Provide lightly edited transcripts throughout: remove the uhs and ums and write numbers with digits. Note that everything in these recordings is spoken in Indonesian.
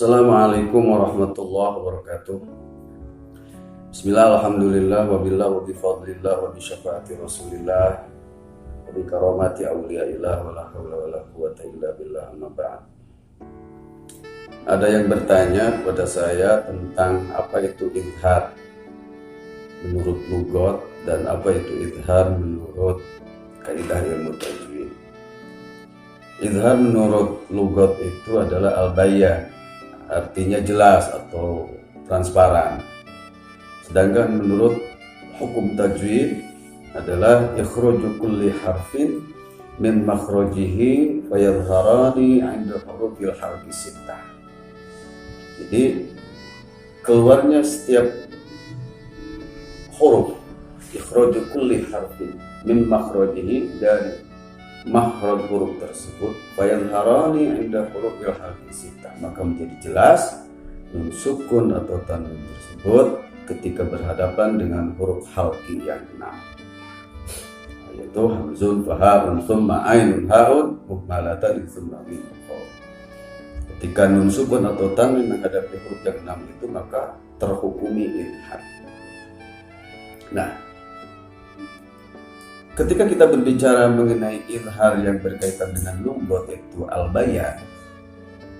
Assalamualaikum warahmatullahi wabarakatuh. Bismillah, alhamdulillah, wabillah, wabifadlillah, wabisyafaati rasulillah, wabikaramati awliyaillah, wala hawla wala quwata illa billah, amma ba'd. Ada yang bertanya kepada saya tentang apa itu idhar menurut lugat dan apa itu idhar menurut kaidah ilmu tajwid. Idhar menurut lugat itu adalah al-bayan, artinya jelas atau transparan. Sedangkan menurut hukum tajwid adalah ikhruju kulli harfin min makhrajihi fayadharani 'inda hurufil harfi sittah. Jadi keluarnya setiap huruf, ikhruju kulli harfin min makhrajihi, dari makhraj huruf tersebut, fayadharani 'inda hurufil harfi sittah, maka menjadi jelas nun sukun atau tanwin tersebut ketika berhadapan dengan huruf halqi yang 6, yaitu hamzun fahaun thumma ainun haun muhmalatan thumma mim. Ketika nun sukun atau tanwin menghadapi huruf yang 6 itu, maka terhukumi idhar. Nah, ketika kita berbicara mengenai idhar yang berkaitan dengan lugat, itu al-bayan,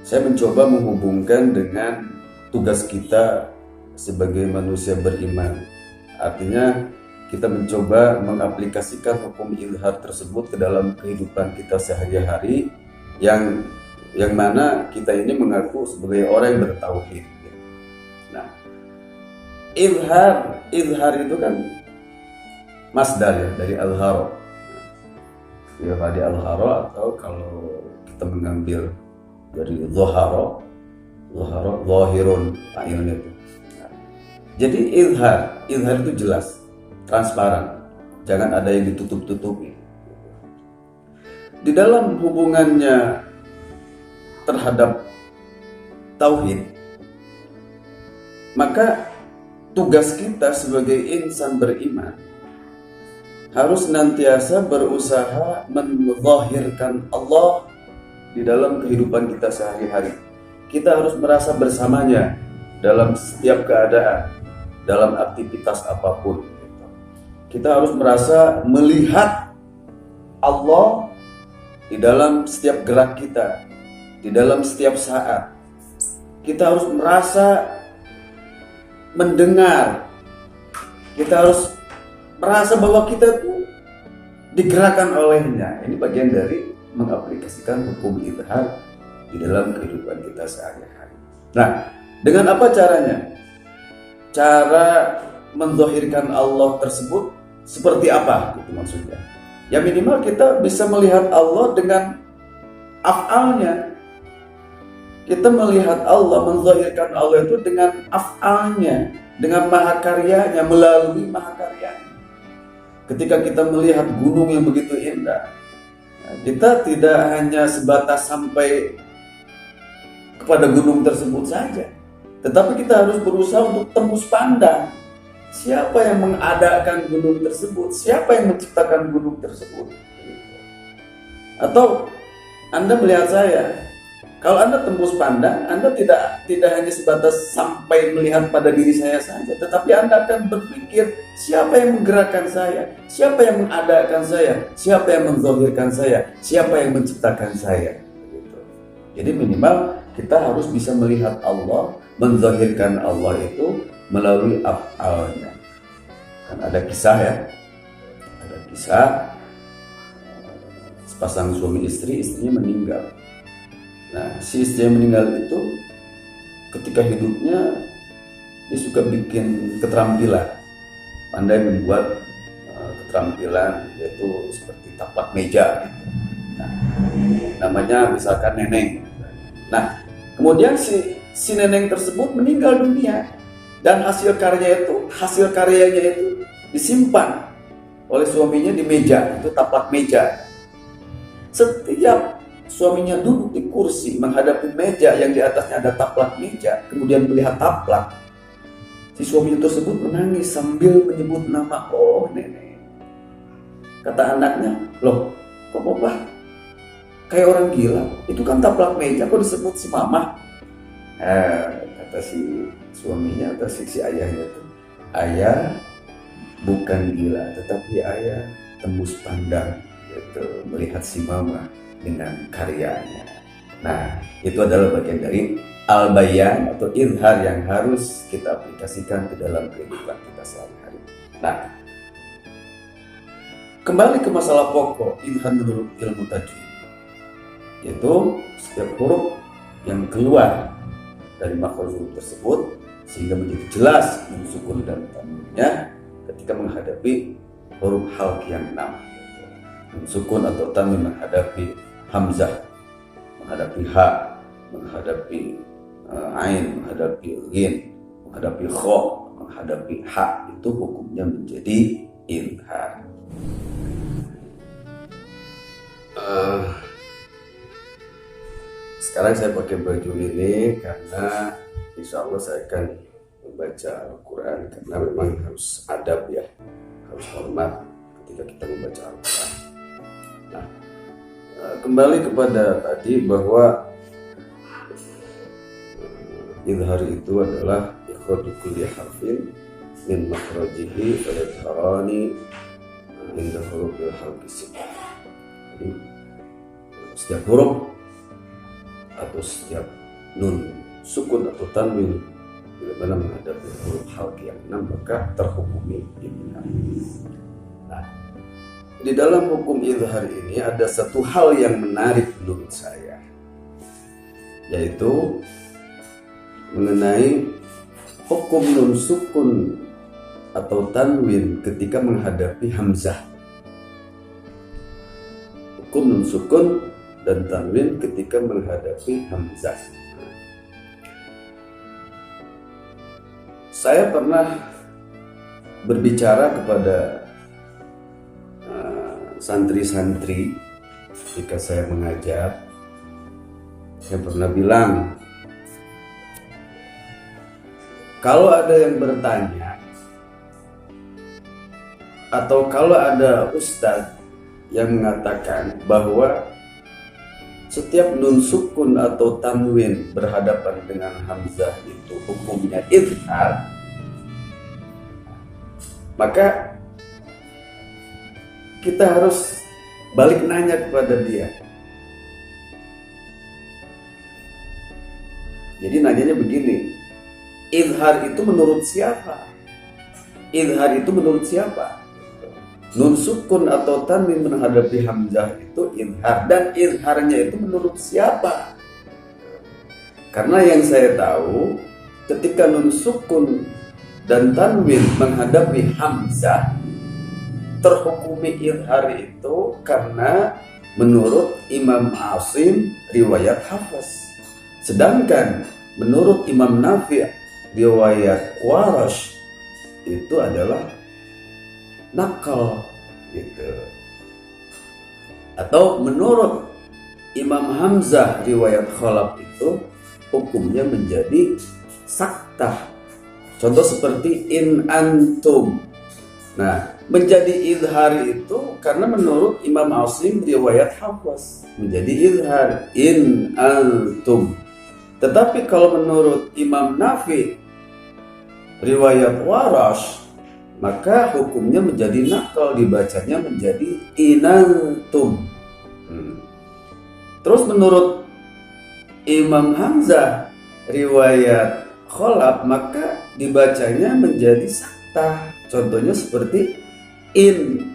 saya mencoba menghubungkan dengan tugas kita sebagai manusia beriman. Artinya kita mencoba mengaplikasikan hukum idhar tersebut ke dalam kehidupan kita sehari-hari yang mana kita ini mengaku sebagai orang yang bertauhid. Nah, idhar itu kan masdar ya, dari al-haro. Ya, dari al-haro, atau kalau kita mengambil dari zoharo, zohirun, akhirnya itu. Nah, jadi idhar itu jelas, transparan, jangan ada yang ditutup-tutupi. Di dalam hubungannya terhadap tauhid, maka tugas kita sebagai insan beriman harus senantiasa berusaha menzahirkan Allah di dalam kehidupan kita sehari-hari. Kita harus merasa bersamanya dalam setiap keadaan, dalam aktivitas apapun. Kita harus merasa melihat Allah di dalam setiap gerak kita, di dalam setiap saat. Kita harus merasa mendengar. Kita harus merasa bahwa kita tuh digerakkan olehnya. Ini bagian dari mengaplikasikan hukum idhar di dalam kehidupan kita sehari-hari. Nah, dengan apa caranya? Cara menzahirkan Allah tersebut seperti apa? Itu maksudnya. Ya minimal kita bisa melihat Allah dengan af'alnya. Kita melihat Allah, menzahirkan Allah itu dengan af'alnya, dengan mahakaryanya, melalui mahakaryanya. Ketika kita melihat gunung yang begitu indah, kita tidak hanya sebatas sampai kepada gunung tersebut saja, tetapi kita harus berusaha untuk tembus pandang. Siapa yang mengadakan gunung tersebut? Siapa yang menciptakan gunung tersebut? Atau Anda melihat saya, kalau Anda tembus pandang, Anda tidak hanya sebatas sampai melihat pada diri saya saja, tetapi Anda akan berpikir, siapa yang menggerakkan saya? Siapa yang mengadakan saya? Siapa yang menzahirkan saya? Siapa yang menciptakan saya? Jadi minimal kita harus bisa melihat Allah, menzahirkan Allah itu melalui af'alnya. Kan ada kisah ya, ada kisah sepasang suami istri, istrinya meninggal. Nah, si istri yang meninggal itu ketika hidupnya dia suka bikin keterampilan, pandai membuat keterampilan, yaitu seperti taplak meja gitu. Nah, namanya misalkan neneng. Nah, kemudian si neneng tersebut meninggal dunia, dan hasil karyanya itu disimpan oleh suaminya di meja, itu taplak meja. Setiap suaminya duduk di kursi menghadapi meja yang di atasnya ada taplak meja, kemudian melihat taplak, si suami tersebut menangis sambil menyebut nama, "Oh nenek." Kata anaknya, "Loh, kok papa kayak orang gila? Itu kan taplak meja, kok disebut si mama?" Kata si suaminya atau si ayahnya tuh, ayah bukan gila, tetapi ayah tembus pandang gitu, melihat si mama dengan karyanya. Nah, itu adalah bagian dari al-bayan atau izhar yang harus kita aplikasikan ke dalam kehidupan kita sehari-hari. Nah, kembali ke masalah pokok izhar menurut ilmu tajwid, yaitu setiap huruf yang keluar dari makhraj huruf tersebut sehingga menjadi jelas nun, sukun dan tanwinnya ketika menghadapi huruf halq yang 6. Nun, sukun atau tanwin menghadapi hamzah, menghadapi ha, menghadapi ain, menghadapi ghin, menghadapi kha, menghadapi ha, itu hukumnya menjadi izhar. Sekarang saya pakai baju ini karena insya Allah saya akan membaca Al-Quran, karena memang harus adab ya, harus hormat ketika kita membaca Al-Quran. Nah, kembali kepada tadi bahwa izhar itu adalah ikhraju kulli harfin min makhrajihi fa yadharani inda hurufil halqi sittah. Jadi setiap huruf atau setiap nun, sukun atau tanwin bila mana menghadapi huruf halq yang 6 maka terhukumi izhar. Nah, di dalam hukum izhar ini ada satu hal yang menarik menurut saya, yaitu mengenai hukum nun sukun atau tanwin ketika menghadapi hamzah. Hukum nun sukun dan tanwin ketika menghadapi hamzah. Saya pernah berbicara kepada santri-santri ketika saya mengajar. Saya pernah bilang, kalau ada yang bertanya atau kalau ada ustadz yang mengatakan bahwa setiap nun sukun atau tanwin berhadapan dengan hamzah itu hukumnya izhar, maka kita harus balik nanya kepada dia. Jadi nanyanya begini, izhar itu menurut siapa? Izhar itu menurut siapa? Nun sukun atau tanwin menghadapi hamzah itu izhar, dan izharnya itu menurut siapa? Karena yang saya tahu, ketika nun sukun dan tanwin menghadapi hamzah, terhukumi izhar itu karena menurut Imam Asim riwayat Hafs. Sedangkan menurut Imam Nafi' riwayat Warash itu adalah nakal gitu. Atau menurut Imam Hamzah riwayat Khalaf itu hukumnya menjadi saktah. Contoh seperti in antum. Nah, menjadi izhar itu karena menurut Imam Asim riwayat Hafs menjadi izhar in antum. Tetapi kalau menurut Imam Nafi riwayat Warash, maka hukumnya menjadi nakal, dibacanya menjadi inantum. Terus menurut Imam Hamzah riwayat Khalaf, maka dibacanya menjadi saktah. Contohnya seperti in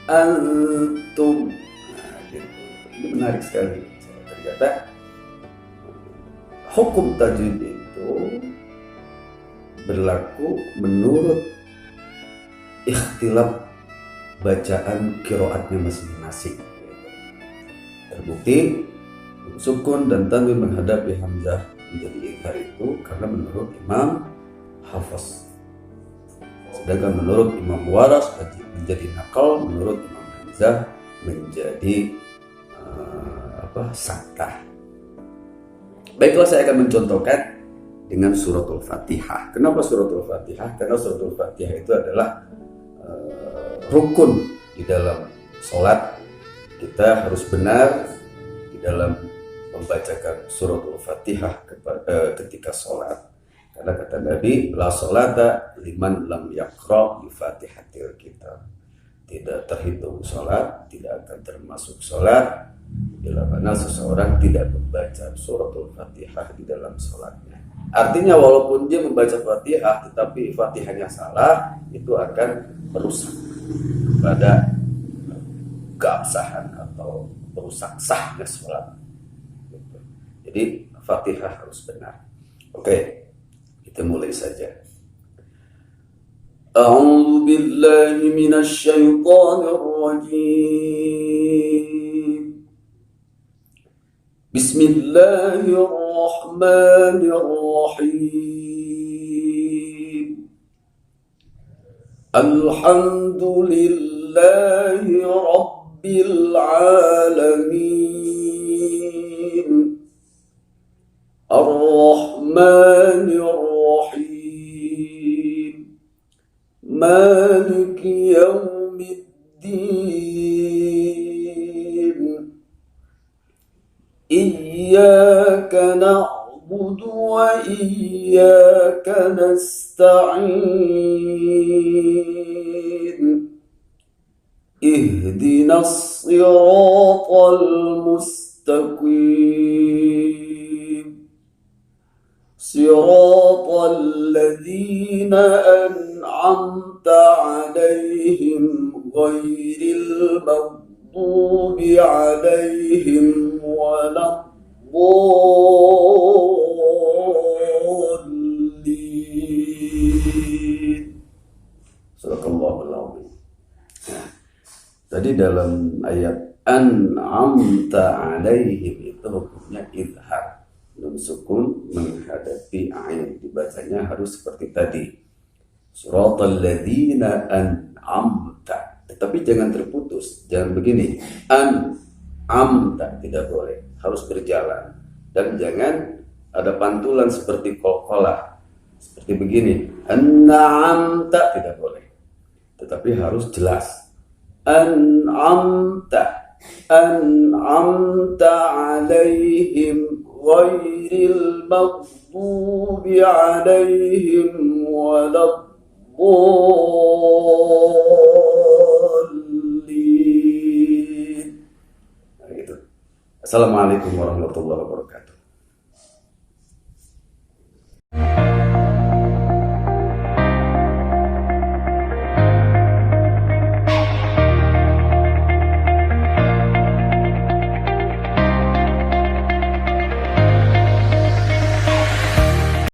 antum. Nah, gitu. Ini menarik sekali. Ternyata hukum tajwid itu berlaku menurut ikhtilaf bacaan qiraatnya masing-masing. Terbukti sukun dan tanwin menghadapi hamzah menjadi izhar itu karena menurut Imam Hafs. Sedangkan menurut Imam Waras menjadi nakal, menurut Imam Hamzah menjadi saktah. Baiklah, saya akan mencontohkan dengan suratul Fatihah. Kenapa suratul Fatihah? Karena suratul Fatihah itu adalah rukun di dalam sholat. Kita harus benar di dalam membacakan suratul Fatihah ketika sholat. Karena kata Nabi, la sholata liman lam yaqra bi Fatihatil Kitab. Tidak terhitung sholat, tidak akan termasuk sholat bila mana seseorang tidak membaca suratul Fatihah di dalam sholatnya. Artinya walaupun dia membaca Fatihah tetapi Fatihahnya salah, itu akan merusak pada keabsahan atau merusak sahnya sholat. Jadi Fatihah harus benar. Oke, kita mulai saja. A'udzu billahi minasy syaithanir rajim. Bismillahirrahmanirrahim. Alhamdulillahi rabbil alamin. Ar-Rahmanir Rahim. Maliki yaumiddin. Iyyaka na'budu wa iyyaka nasta'in. Ihdinas siratal mustaqim. صراط الذين أنعمت عليهم غير المغضوب عليهم ولا الضالين. Sadaqallahul Azim. Tadi dalam ayat an'amta alaihim itu hukumnya izhar. Nun sukun menghadapi ain, dibacanya harus seperti tadi, suratal ladzina an'amta, tetapi jangan terputus, jangan begini an'amta, tidak boleh, harus berjalan. Dan jangan ada pantulan seperti qalqalah, seperti begini an'amta, tidak boleh, tetapi harus jelas an'amta, an'amta alaihim ghairil maghdubi alaihim waladdallin. Nah, gitu. Assalamualaikum warahmatullahi wabarakatuh.